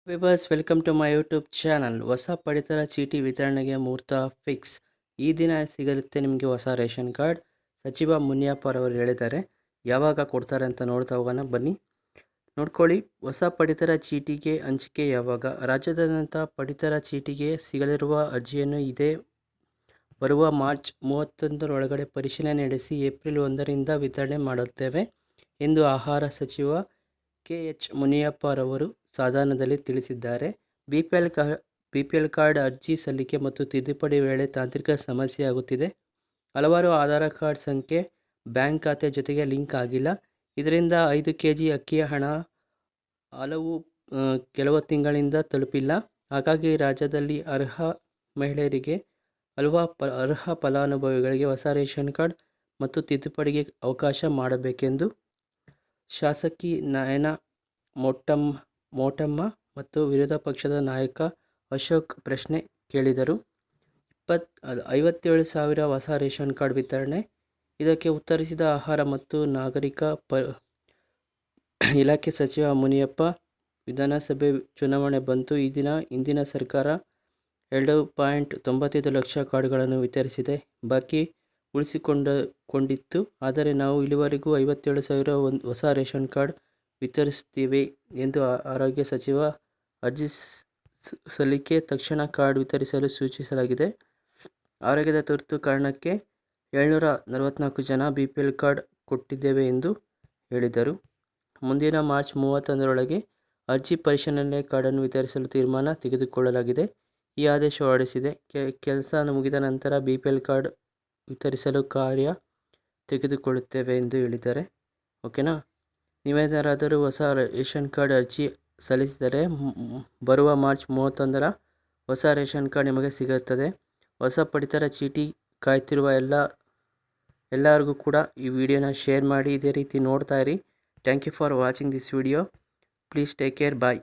Viewers welcome to my YouTube channel. ಹೊಸ ಪಡಿತರ ಚೀಟಿ ವಿತರಣೆಗೆ ಮುಹೂರ್ತ ಫಿಕ್ಸ್. ಈ ದಿನ ಸಿಗುತ್ತೆ ನಿಮಗೆ ಹೊಸ ರೇಷನ್ ಕಾರ್ಡ್. ಸಚಿವ ಮುನಿಯಪ್ಪ ಅವರು ಹೇಳಿದ್ದಾರೆ. ಯಾವಾಗ ಕೊಡ್ತಾರೆ ಅಂತ ನೋಡ್ತಾ ಹೋಗೋಣ ಬನ್ನಿ. ನೋಡ್ಕೊಳ್ಳಿ, ಹೊಸ ಪಡಿತರ ಚೀಟಿಗೆ ಹಂಚಿಕೆ ಯಾವಾಗ? ರಾಜ್ಯಾದ್ಯಂತ ಪಡಿತರ ಚೀಟಿಗೆ ಸಿಗಲಿರುವ ಅರ್ಜಿಯನ್ನು ಬರುವ ಮಾರ್ಚ್ 31 ಪರಿಶೀಲನೆ ನಡೆಸಿ ಏಪ್ರಿಲ್ 1ರಿಂದ ವಿತರಣೆ ಮಾಡುತ್ತೇವೆ ಎಂದು ಆಹಾರ ಸಚಿವ ಕೆ.ಎಚ್. ಮುನಿಯಪ್ಪ ರವರು ಸಾಧನದಲ್ಲಿ ತಿಳಿಸಿದ್ದಾರೆ. ಬಿಪಿಎಲ್ ಕಾರ್ಡ್ ಅರ್ಜಿ ಸಲ್ಲಿಕೆ ಮತ್ತು ತಿದ್ದುಪಡಿ ವೇಳೆ ತಾಂತ್ರಿಕ ಸಮಸ್ಯೆ ಆಗುತ್ತಿದೆ. ಹಲವಾರು ಆಧಾರ್ ಕಾರ್ಡ್ ಸಂಖ್ಯೆ ಬ್ಯಾಂಕ್ ಖಾತೆ ಜೊತೆಗೆ ಲಿಂಕ್ ಆಗಿಲ್ಲ. ಇದರಿಂದ 5 ಕೆಜಿ ಅಕ್ಕಿಯ ಹಣ ಕೆಲವು ತಿಂಗಳಿಂದ ತಲುಪಿಲ್ಲ. ಹಾಗಾಗಿ ರಾಜ್ಯದಲ್ಲಿ ಅರ್ಹ ಮಹಿಳೆಯರಿಗೆ ಅರ್ಹ ಫಲಾನುಭವಿಗಳಿಗೆ ಹೊಸ ರೇಷನ್ ಕಾರ್ಡ್ ಮತ್ತು ತಿದ್ದುಪಡಿಗೆ ಅವಕಾಶ ಮಾಡಬೇಕೆಂದು ಶಾಸಕಿ ನಯನಾ ಮೋಟಮ್ಮ ಮತ್ತು ವಿರೋಧ ಪಕ್ಷದ ನಾಯಕ ಅಶೋಕ್ ಪ್ರಶ್ನೆ ಕೇಳಿದರು. 57,000 ಹೊಸ ರೇಷನ್ ಕಾರ್ಡ್ ವಿತರಣೆ. ಇದಕ್ಕೆ ಉತ್ತರಿಸಿದ ಆಹಾರ ಮತ್ತು ನಾಗರಿಕ ಇಲಾಖೆ ಸಚಿವ ಮುನಿಯಪ್ಪ, ವಿಧಾನಸಭೆ ಚುನಾವಣೆ ಬಂತು. ಇಂದಿನ ಸರ್ಕಾರ 2.95 ಲಕ್ಷ ಕಾರ್ಡ್ಗಳನ್ನು ವಿತರಿಸಿದೆ. ಬಾಕಿ ಉಳಿಸಿಕೊಂಡಿತ್ತು. ಆದರೆ ನಾವು ಇಲ್ಲಿವರೆಗೂ 57,000 ಹೊಸ ರೇಷನ್ ಕಾರ್ಡ್ ವಿತರಿಸುತ್ತೇವೆ ಎಂದು ಆರೋಗ್ಯ ಸಚಿವ ಅರ್ಜಿ ಸಲ್ಲಿಕೆ ತಕ್ಷಣ ಕಾರ್ಡ್ ವಿತರಿಸಲು ಸೂಚಿಸಲಾಗಿದೆ. ಆರೋಗ್ಯದ ತುರ್ತು ಕಾರಣಕ್ಕೆ 744 ಜನ ಬಿಪಿಎಲ್ ಕಾರ್ಡ್ ಕೊಟ್ಟಿದ್ದೇವೆ ಎಂದು ಹೇಳಿದರು. ಮುಂದಿನ ಮಾರ್ಚ್ 31ರೊಳಗೆ ಅರ್ಜಿ ಪರಿಶೀಲನೆ ಕಾರ್ಡನ್ನು ವಿತರಿಸಲು ತೀರ್ಮಾನ ತೆಗೆದುಕೊಳ್ಳಲಾಗಿದೆ. ಈ ಆದೇಶ ಹೊರಡಿಸಿದೆ. ಕೆಲಸ ಮುಗಿದ ನಂತರ ಬಿಪಿಎಲ್ ಕಾರ್ಡ್ ವಿತರಿಸಲು ಕಾರ್ಯ ತೆಗೆದುಕೊಳ್ಳುತ್ತೇವೆ ಎಂದು ಹೇಳಿದ್ದಾರೆ. ಓಕೆನಾ? ನೀವೇನಾದರೂ ಹೊಸ ರೇಷನ್ ಕಾರ್ಡ್ ಅರ್ಜಿ ಸಲ್ಲಿಸಿದರೆ ಬರುವ ಮಾರ್ಚ್ 31ರ ಹೊಸ ರೇಷನ್ ಕಾರ್ಡ್ ನಿಮಗೆ ಸಿಗುತ್ತದೆ. ಹೊಸ ಪಡಿತರ ಚೀಟಿ ಕಾಯ್ತಿರುವ ಎಲ್ಲರಿಗೂ ಕೂಡ ಈ ವಿಡಿಯೋನ ಶೇರ್ ಮಾಡಿ. ಇದೇ ರೀತಿ ನೋಡ್ತಾ ಇರಿ. Thank you for watching this video. Please take care. Bye.